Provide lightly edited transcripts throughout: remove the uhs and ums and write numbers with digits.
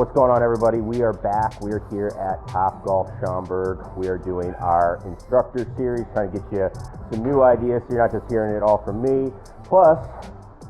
What's going on, everybody? We are back. We are here at Topgolf Schaumburg. We are doing our instructor series, trying to get you some new ideas so you're not just hearing it all from me. Plus,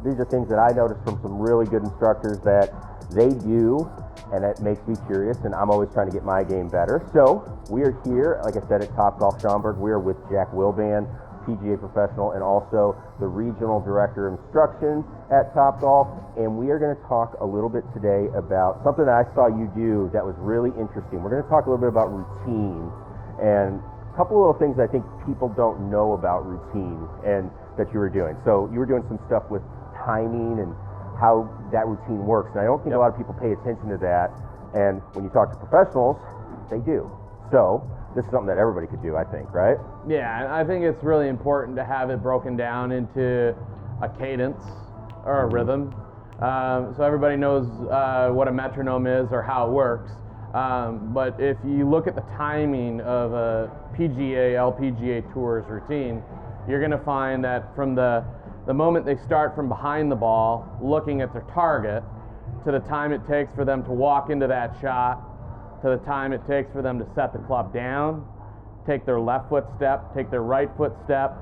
these are things that I noticed from some really good instructors that they do, and it makes me curious, and I'm always trying to get my game better. So we are here, like I said, at Topgolf Schaumburg. We are with Jack Wilband, PGA professional, and also the regional director of instruction at Topgolf. And we are going to talk a little bit today about something that I saw you do that was really interesting. We're going to talk a little bit about routine and a couple of little things I think people don't know about routine and that you were doing. So you were doing some stuff with timing and how that routine works. And I don't think a lot of people pay attention to that. And when you talk to professionals, they do. So this is something that everybody could do, I think, right? Yeah, I think it's really important to have it broken down into a cadence or a rhythm. So everybody knows what a metronome is or how it works. But if you look at the timing of a PGA, LPGA Tours routine, you're going to find that from the moment they start from behind the ball, looking at their target, to the time it takes for them to walk into that shot, to the time it takes for them to set the club down, take their left foot step, take their right foot step,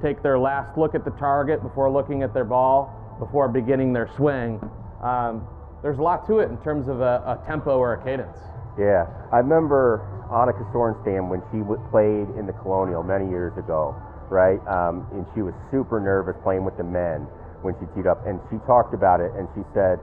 take their last look at the target before looking at their ball, before beginning their swing. There's a lot to it in terms of a tempo or a cadence. Yeah, I remember Annika Sorenstam when she played in the Colonial many years ago, right? And she was super nervous playing with the men when she teed up, and she talked about it, and she said,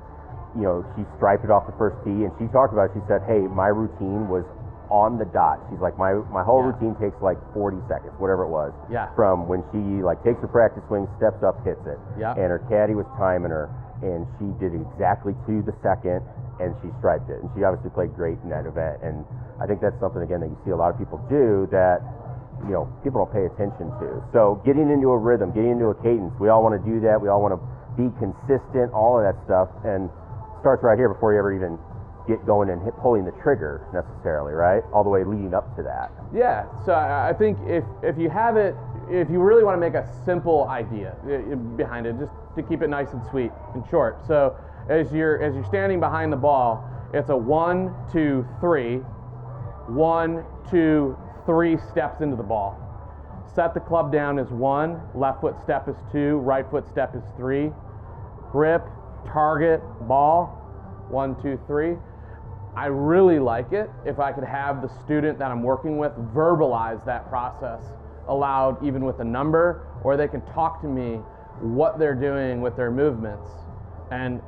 you know, she striped it off the first tee, and she talked about it. She said, hey, my routine was on the dot. She's like, my whole routine takes like 40 seconds, whatever it was. Yeah. From when she like takes her practice swing, steps up, hits it. Yeah. And her caddy was timing her, and she did exactly to the second, and she striped it. And she obviously played great in that event. And I think that's something, again, that you see a lot of people do that, you know, people don't pay attention to. So getting into a rhythm, getting into a cadence, we all want to do that. We all want to be consistent, all of that stuff. And starts right here before you ever even get going and pulling the trigger necessarily, right? All the way leading up to that. Yeah, so I think if you have it, if you really want to make a simple idea behind it, just to keep it nice and sweet and short. So as you're standing behind the ball, it's a 1, 2, 3, 1, 2, 3 steps into the ball. Set the club down as 1, left foot step is 2, right foot step is 3. Grip, target, ball, 1, 2, 3. I really like it if I could have the student that I'm working with verbalize that process aloud, even with a number, or they can talk to me what they're doing with their movements. And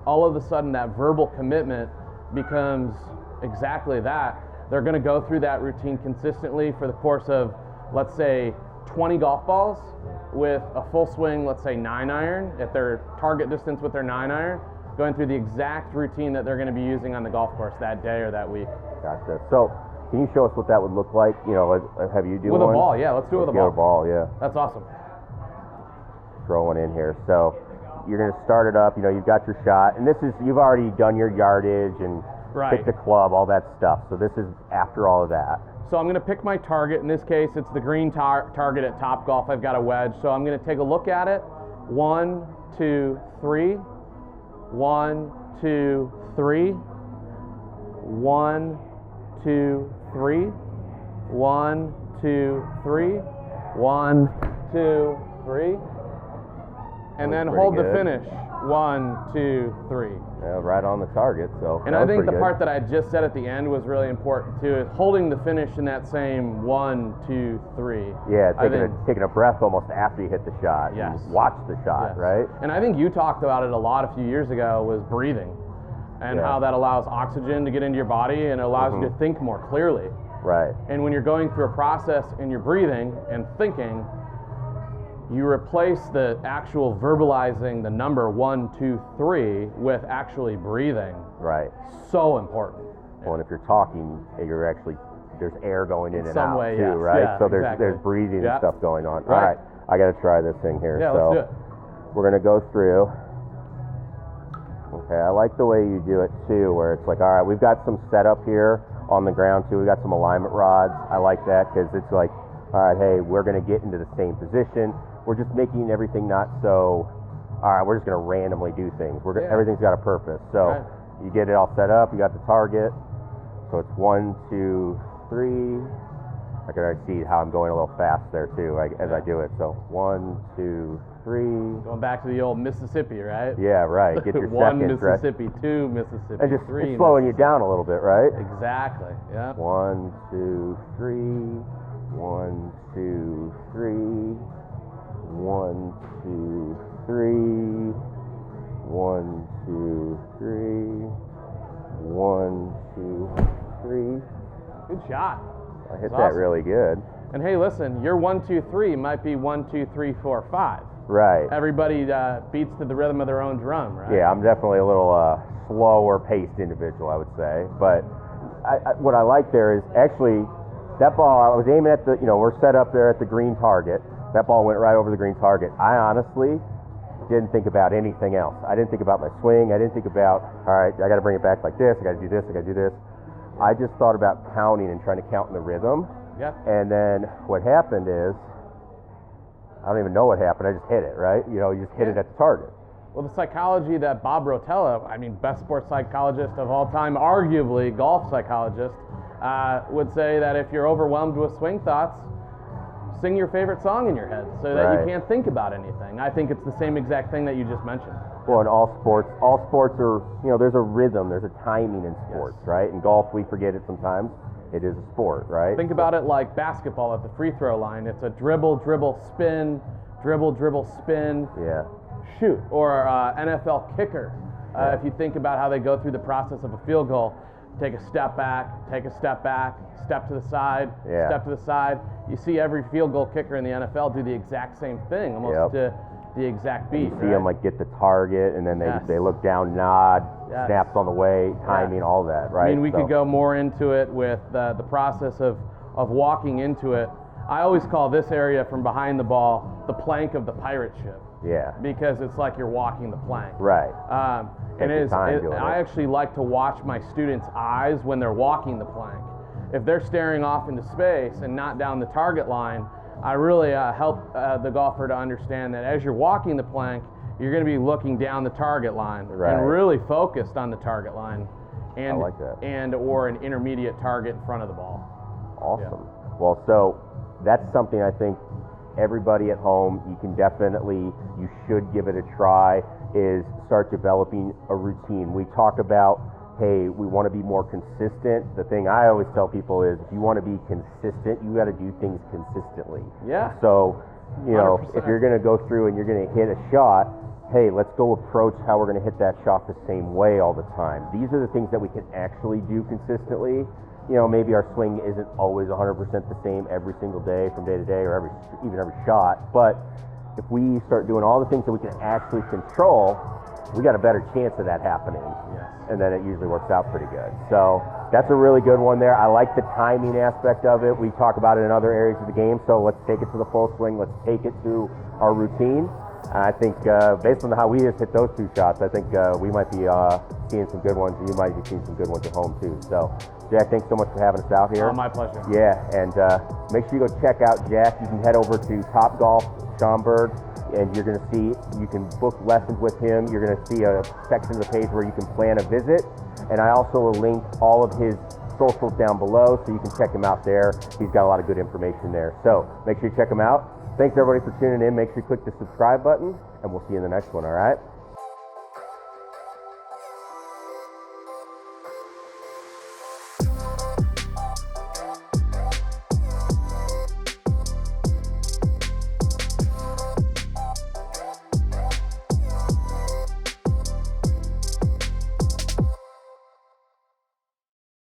all of a sudden that verbal commitment becomes exactly that. They're going to go through that routine consistently for the course of, let's say, 20 golf balls with a full swing, let's say 9-iron, at their target distance with their 9-iron, going through the exact routine that they're going to be using on the golf course that day or that week. Gotcha. So can you show us what that would look like? You know, have you do with one? With a ball, yeah. Let's do it with a ball. With a ball, yeah. That's awesome. Throw one in here. So you're going to start it up. You know, you've got your shot, and this is, you've already done your yardage and picked the club, all that stuff. So this is after all of that. So I'm going to pick my target. In this case, it's the green target at Topgolf. I've got a wedge. So I'm going to take a look at it. 1, 2, 3. 1, 2, 3. 1, 2, 3. 1, 2, 3. 1, 2, 3. And then hold the finish. 1, 2, 3. Yeah, right on the target. So. And I think the part that I just said at the end was really important too, is holding the finish in that same 1, 2, 3. Yeah, taking a breath almost after you hit the shot. Yes. And watch the shot, right? And I think you talked about it a lot a few years ago, was breathing, and how that allows oxygen to get into your body and it allows you to think more clearly. Right. And when you're going through a process and you're breathing and thinking, you replace the actual verbalizing the number 1, 2, 3 with actually breathing. Right. So important. Well, and if you're talking, you're actually, there's air going in and some out way, too, yes. right? Yeah, so there's breathing and stuff going on. All right, I got to try this thing here. Yeah, so let's do it. We're going to go through. Okay, I like the way you do it too, where it's like, all right, we've got some setup here on the ground too. We've got some alignment rods. I like that because it's like, all right, hey, we're going to get into the same position. We're just making everything not so, all right, we're just going to randomly do things. Everything's got a purpose. So You get it all set up. You got the target. So it's 1, 2, 3. I can already see how I'm going a little fast there too, as I do it. So 1, 2, 3. Going back to the old Mississippi, right? Yeah, right. Get your One seconds, right? Mississippi, 2 Mississippi, And just 3 it's slowing you down a little bit, right? Exactly. Yeah. 1, 2, 3. 1, 2, 3. 1, 2, 3. 1, 2, 3. 1, 2, 3. Good shot. I hit That's that awesome. really good. And hey, listen, your 1, 2, 3 might be 1, 2, 3, 4, 5. Right. Everybody beats to the rhythm of their own drum, right? Yeah, I'm definitely a little slower paced individual, I would say. But what I like there is actually that ball, I was aiming at we're set up there at the green target. That ball went right over the green target. I honestly didn't think about anything else. I didn't think about my swing. I didn't think about, all right, I got to bring it back like this. I got to do this. I got to do this. I just thought about counting and trying to count in the rhythm. Yeah. And then what happened is, I don't even know what happened. I just hit it, right? You just hit it at the target. Well, the psychology that Bob Rotella, best sports psychologist of all time, arguably golf psychologist, would say that if you're overwhelmed with swing thoughts, sing your favorite song in your head so that you can't think about anything. I think it's the same exact thing that you just mentioned. Well, in all sports are, there's a rhythm, there's a timing in sports, right? In golf, we forget it sometimes. It is a sport, right? Think about it like basketball at the free throw line. It's a dribble, dribble, spin, dribble, dribble, spin, shoot. Or NFL kicker. If you think about how they go through the process of a field goal, take a step back, step to the side, step to the side. You see every field goal kicker in the NFL do the exact same thing, almost to the exact beat. You see them get the target, and then they look down, nod, snaps on the way, timing, all that, right? We could go more into it with the process of walking into it. I always call this area from behind the ball the plank of the pirate ship. Yeah. Because it's like you're walking the plank. Right. I actually like to watch my students' eyes when they're walking the plank. If they're staring off into space and not down the target line, I really help the golfer to understand that as you're walking the plank, you're going to be looking down the target line and really focused on the target line, and I like that. and or an intermediate target in front of the ball. Awesome. Yeah. Well, so that's something I think everybody at home, you should give it a try, is start developing a routine. We talk about, hey, we want to be more consistent. The thing I always tell people is, if you want to be consistent, you got to do things consistently. Yeah. So, 100%. if you're going to go through and you're going to hit a shot, hey, let's go approach how we're going to hit that shot the same way all the time. These are the things that we can actually do consistently. Maybe our swing isn't always 100% the same every single day, from day to day, or even every shot. But if we start doing all the things that we can actually control, we got a better chance of that happening. Yes. And then it usually works out pretty good. So that's a really good one there. I like the timing aspect of it. We talk about it in other areas of the game. So let's take it to the full swing. Let's take it to our routine. And I think based on how we just hit those 2 shots, I think we might be seeing some good ones, and you might be seeing some good ones at home too. So, Jack, thanks so much for having us out here. Oh, my pleasure. Yeah, and make sure you go check out Jack. You can head over to Top Golf Schaumburg, and you're going to see, you can book lessons with him. You're going to see a section of the page where you can plan a visit. And I also will link all of his socials down below, so you can check him out there. He's got a lot of good information there. So make sure you check him out. Thanks everybody for tuning in. Make sure you click the subscribe button, and we'll see you in the next one, all right?